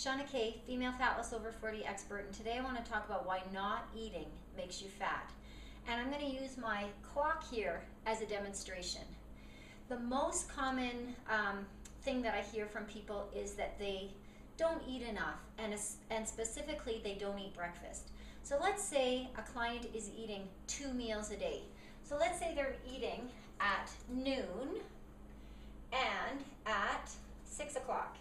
Shawna K, female fat loss over 40 expert, and today I want to talk about why not eating makes you fat. And I'm going to use my clock here as a demonstration. The most common thing that I hear from people is that they don't eat enough, and specifically they don't eat breakfast. So let's say a client is eating 2 meals a day. So let's say they're eating at noon and at 6 o'clock.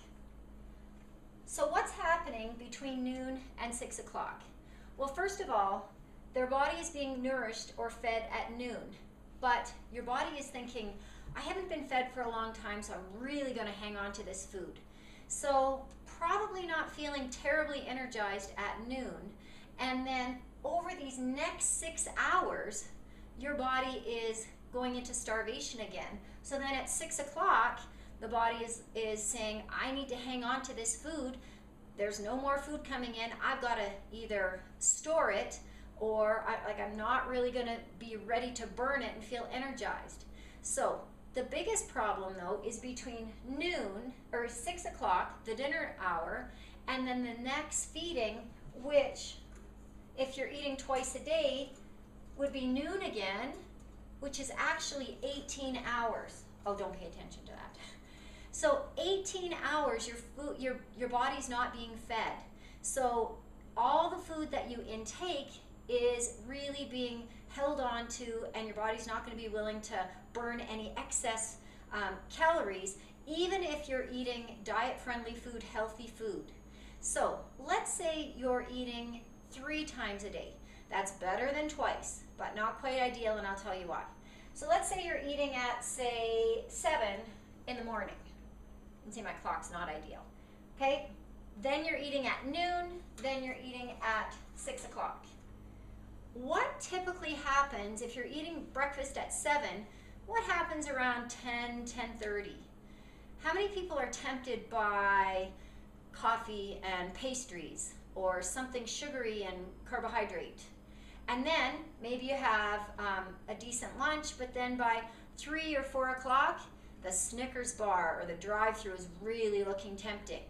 So what's happening between noon and 6 o'clock? Well, first of all, their body is being nourished or fed at noon, but your body is thinking, I haven't been fed for a long time, so I'm really going to hang on to this food. So probably not feeling terribly energized at noon, and then over these next 6 hours, your body is going into starvation again. So then at 6 o'clock, the body is saying, I need to hang on to this food. There's no more food coming in. I've got to either store it or I'm not really going to be ready to burn it and feel energized. So the biggest problem though is between noon or 6 o'clock, the dinner hour, and then the next feeding, which if you're eating twice a day would be noon again, which is actually 18 hours. Oh, don't pay attention to that. So 18 hours your body's not being fed. So all the food that you intake is really being held on to, and your body's not going to be willing to burn any excess calories, even if you're eating diet-friendly food, healthy food. So let's say you're eating 3 times a day. That's better than twice, but not quite ideal, and I'll tell you why. So let's say you're eating at, say, 7 in the morning. You can see my clock's not ideal. Okay? Then you're eating at noon, then you're eating at 6 o'clock. What typically happens if you're eating breakfast at 7, what happens around 10, 10:30? How many people are tempted by coffee and pastries or something sugary and carbohydrate? And then maybe you have a decent lunch, but then by 3 or 4 o'clock, the Snickers bar or the drive-thru is really looking tempting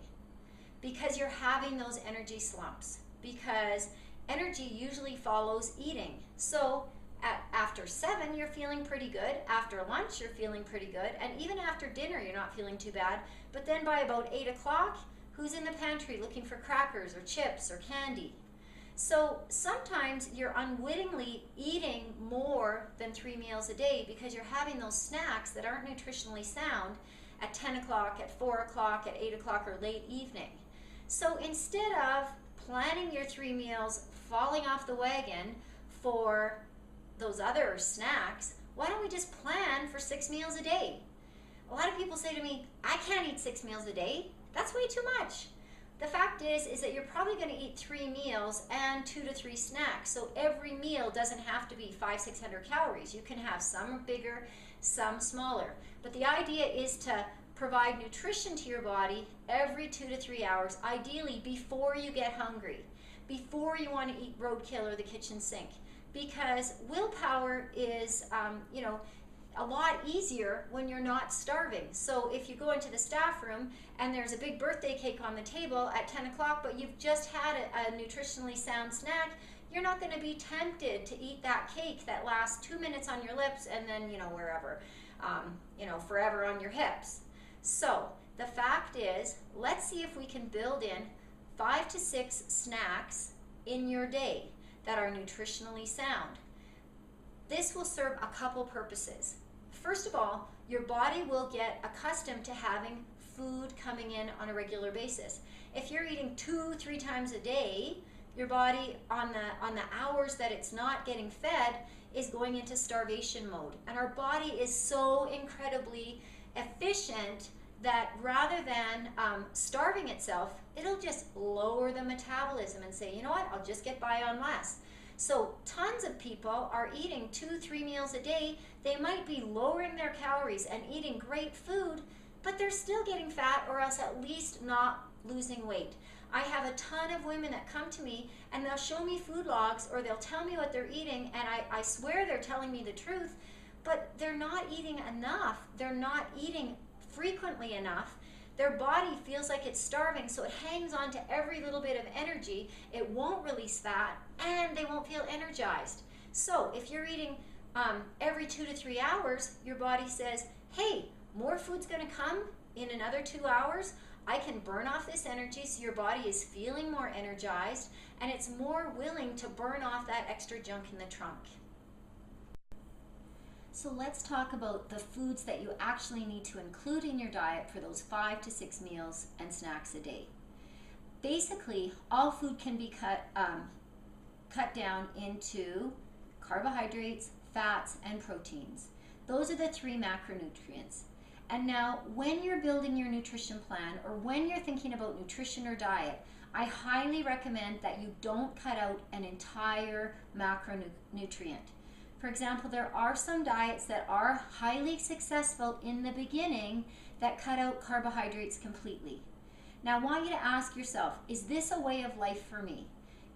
because you're having those energy slumps, because energy usually follows eating. So after 7, you're feeling pretty good. After lunch, you're feeling pretty good. And even after dinner, you're not feeling too bad. But then by about 8 o'clock, who's in the pantry looking for crackers or chips or candy? So sometimes you're unwittingly eating more than 3 meals a day because you're having those snacks that aren't nutritionally sound at 10 o'clock, at 4 o'clock, at 8 o'clock, or late evening. So instead of planning your 3 meals, falling off the wagon for those other snacks, why don't we just plan for 6 meals a day? A lot of people say to me, I can't eat 6 meals a day. That's way too much. The fact is that you're probably going to eat 3 meals and 2 to 3 snacks. So every meal doesn't have to be 500-600 calories. You can have some bigger, some smaller. But the idea is to provide nutrition to your body every 2 to 3 hours, ideally before you get hungry, before you want to eat roadkill or the kitchen sink. Because willpower is, a lot easier when you're not starving. So if you go into the staff room and there's a big birthday cake on the table at 10 o'clock, but you've just had a nutritionally sound snack, you're not going to be tempted to eat that cake that lasts 2 minutes on your lips and then, wherever, forever on your hips. So the fact is, let's see if we can build in 5 to 6 snacks in your day that are nutritionally sound. This will serve a couple purposes. First of all, your body will get accustomed to having food coming in on a regular basis. If you're eating 2-3 times a day, your body on the hours that it's not getting fed is going into starvation mode. And our body is so incredibly efficient that rather than starving itself, it'll just lower the metabolism and say, you know what, I'll just get by on less. So tons of people are eating 2-3 meals a day. They might be lowering their calories and eating great food, but they're still getting fat, or else at least not losing weight. I have a ton of women that come to me and they'll show me food logs or they'll tell me what they're eating, and I swear they're telling me the truth, but they're not eating enough. They're not eating frequently enough. their body feels like it's starving, so it hangs on to every little bit of energy. It won't release fat, and they won't feel energized. So if you're eating every 2 to 3 hours, your body says, hey, more food's going to come in another 2 hours. I can burn off this energy, so your body is feeling more energized, and it's more willing to burn off that extra junk in the trunk. So let's talk about the foods that you actually need to include in your diet for those 5 to 6 meals and snacks a day. Basically, all food can be cut down into carbohydrates, fats, and proteins. Those are the 3 macronutrients. And now, when you're building your nutrition plan, or when you're thinking about nutrition or diet, I highly recommend that you don't cut out an entire macronutrient. For example, there are some diets that are highly successful in the beginning that cut out carbohydrates completely. Now, I want you to ask yourself, is this a way of life for me?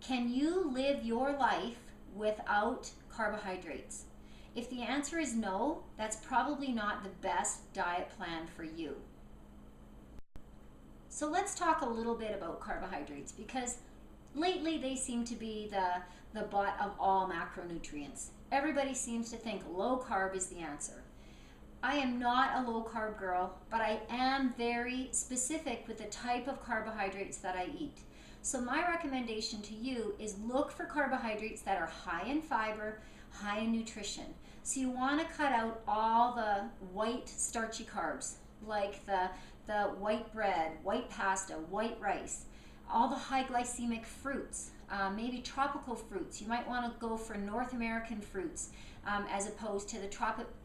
Can you live your life without carbohydrates? If the answer is no, that's probably not the best diet plan for you. So let's talk a little bit about carbohydrates, because lately they seem to be the butt of all macronutrients. Everybody seems to think low carb is the answer. I am not a low carb girl, but I am very specific with the type of carbohydrates that I eat. So my recommendation to you is look for carbohydrates that are high in fiber, high in nutrition. So you want to cut out all the white starchy carbs, like the white bread, white pasta, white rice, all the high glycemic fruits, maybe tropical fruits. You might want to go for North American fruits as opposed to the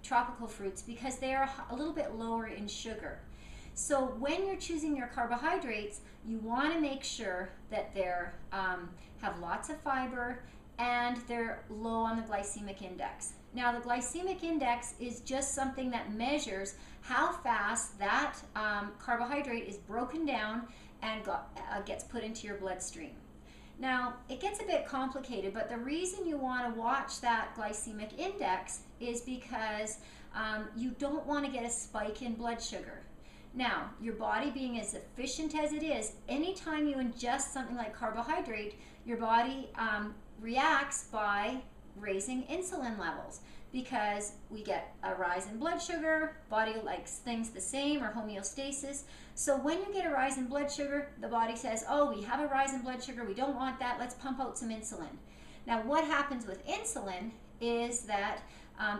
tropical fruits, because they are a little bit lower in sugar. So when you're choosing your carbohydrates, you want to make sure that they're have lots of fiber and they're low on the glycemic index. Now, the glycemic index is just something that measures how fast that carbohydrate is broken down and gets put into your bloodstream. Now, it gets a bit complicated, but the reason you want to watch that glycemic index is because you don't want to get a spike in blood sugar. Now, your body being as efficient as it is, anytime you ingest something like carbohydrate, your body reacts by raising insulin levels, because we get a rise in blood sugar, body likes things the same, or homeostasis. So when you get a rise in blood sugar, the body says, oh, we have a rise in blood sugar, we don't want that, let's pump out some insulin. Now, what happens with insulin is that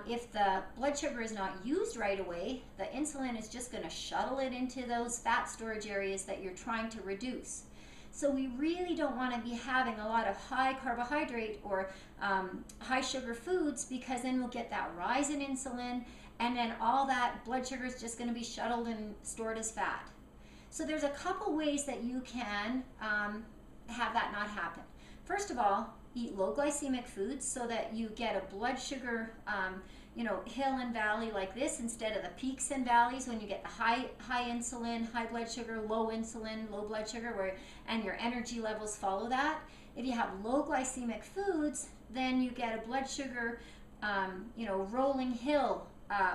if the blood sugar is not used right away, the insulin is just going to shuttle it into those fat storage areas that you're trying to reduce. So we really don't want to be having a lot of high carbohydrate or high sugar foods, because then we'll get that rise in insulin, and then all that blood sugar is just going to be shuttled and stored as fat. So there's a couple ways that you can have that not happen. First of all, eat low glycemic foods so that you get a blood sugar hill and valley like this, instead of the peaks and valleys when you get the high insulin, high blood sugar, low insulin, low blood sugar, and your energy levels follow that. If you have low glycemic foods, then you get a blood sugar rolling hill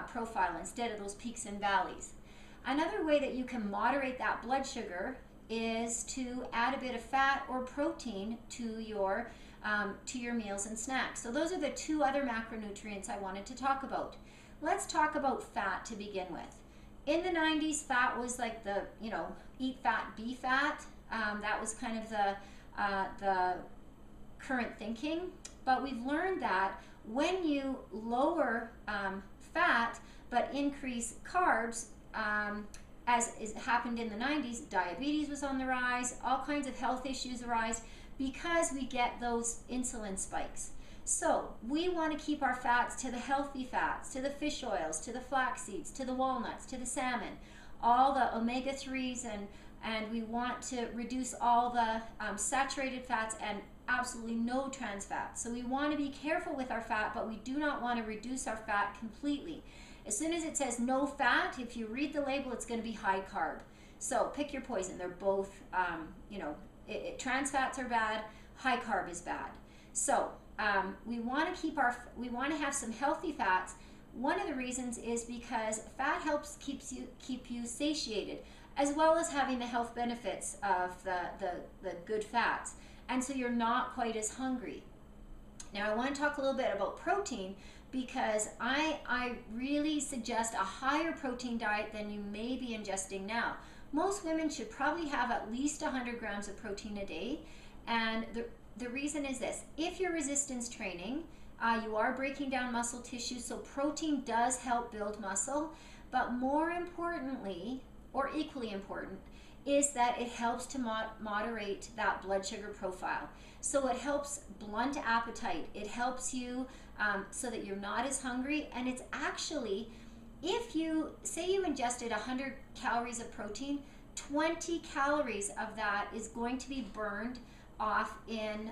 profile instead of those peaks and valleys. Another way that you can moderate that blood sugar is to add a bit of fat or protein to your meals and snacks. So those are the 2 other macronutrients I wanted to talk about. Let's talk about fat to begin with. In the 90s, fat was like the, eat fat, be fat. That was kind of the current thinking. But we've learned that when you lower fat but increase carbs, as happened in the 90s, diabetes was on the rise, all kinds of health issues arise, because we get those insulin spikes. So we want to keep our fats to the healthy fats, to the fish oils, to the flax seeds, to the walnuts, to the salmon, all the omega-3s, and we want to reduce all the saturated fats and absolutely no trans fats. So we want to be careful with our fat, but we do not want to reduce our fat completely. As soon as it says no fat, if you read the label, it's going to be high carb. So pick your poison. They're both, trans fats are bad, high carb is bad. So we want to have some healthy fats. One of the reasons is because fat helps keep you satiated. as well as having the health benefits of the good fats. And so you're not quite as hungry. Now I want to talk a little bit about protein, because I really suggest a higher protein diet than you may be ingesting now. Most women should probably have at least 100 grams of protein a day. And the reason is this: if you're resistance training, you are breaking down muscle tissue, so protein does help build muscle. But more importantly, or equally important, is that it helps to moderate that blood sugar profile. So it helps blunt appetite. It helps you so that you're not as hungry. And it's actually, if you say you ingested 100 calories of protein, 20 calories of that is going to be burned off in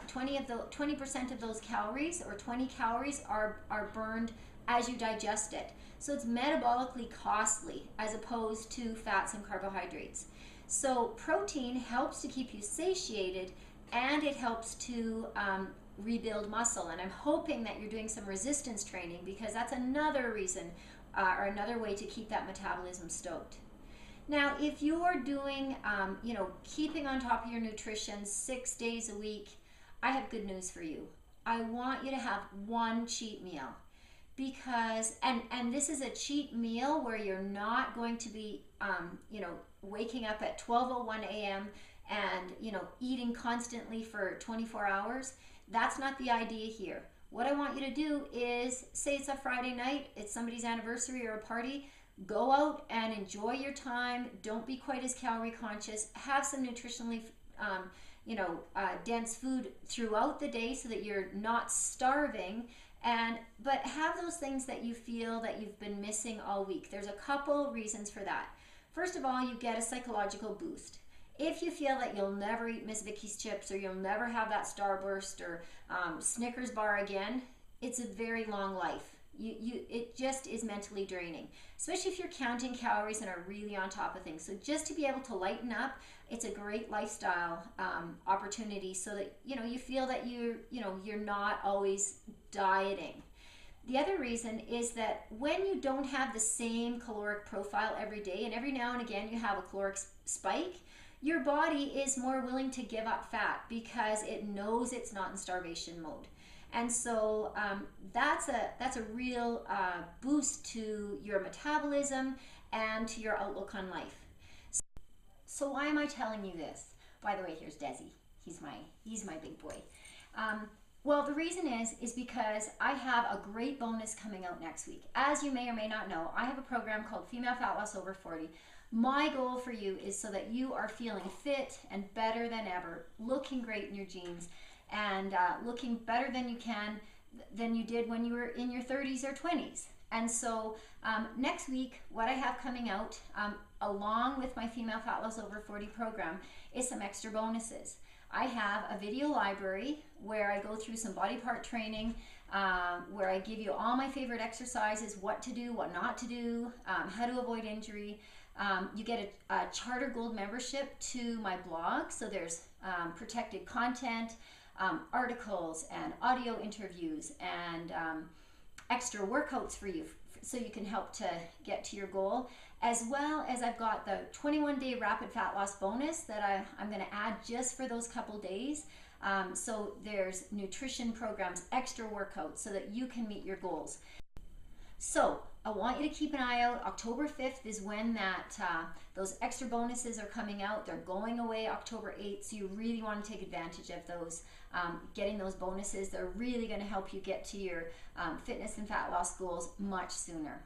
20% of those calories, or 20 calories are burned as you digest it. So it's metabolically costly as opposed to fats and carbohydrates. So protein helps to keep you satiated, and it helps to rebuild muscle. And I'm hoping that you're doing some resistance training, because that's another reason or another way to keep that metabolism stoked. Now, if you're doing, keeping on top of your nutrition 6 days a week, I have good news for you. I want you to have one cheat meal, because, and this is a cheat meal where you're not going to be, waking up at 12:01 a.m. and, eating constantly for 24 hours. That's not the idea here. What I want you to do is, say it's a Friday night, it's somebody's anniversary or a party, go out and enjoy your time. Don't be quite as calorie conscious. Have some nutritionally dense food throughout the day so that you're not starving, but have those things that you feel that you've been missing all week. There's a couple reasons for that. First of all, you get a psychological boost. If you feel that you'll never eat Miss Vicky's chips, or you'll never have that Starburst or Snickers bar again, it's a very long life. It just is mentally draining, especially if you're counting calories and are really on top of things. So just to be able to lighten up, it's a great lifestyle opportunity, so that you feel that you're not always dieting. The other reason is that when you don't have the same caloric profile every day, and every now and again you have a caloric spike, your body is more willing to give up fat because it knows it's not in starvation mode. And so that's a real boost to your metabolism and to your outlook on life. So why am I telling you this? By the way, here's Desi. He's my big boy. Well, the reason is because I have a great bonus coming out next week. As you may or may not know, I have a program called Female Fat Loss Over 40. My goal for you is so that you are feeling fit and better than ever, looking great in your jeans, and looking better than you did when you were in your 30s or 20s. And so next week, what I have coming out, along with my Female Fat Loss Over 40 program, is some extra bonuses. I have a video library where I go through some body part training, where I give you all my favorite exercises, what to do, what not to do, how to avoid injury. You get a Charter Gold membership to my blog, so there's protected content, articles and audio interviews, and extra workouts for you, so you can help to get to your goal. As well as I've got the 21-day rapid fat loss bonus that I'm going to add just for those couple days. So there's nutrition programs, extra workouts, so that you can meet your goals. So I want you to keep an eye out. October 5th is when those extra bonuses are coming out. They're going away October 8th, so you really want to take advantage of those. Getting those bonuses, they're really going to help you get to your fitness and fat loss goals much sooner.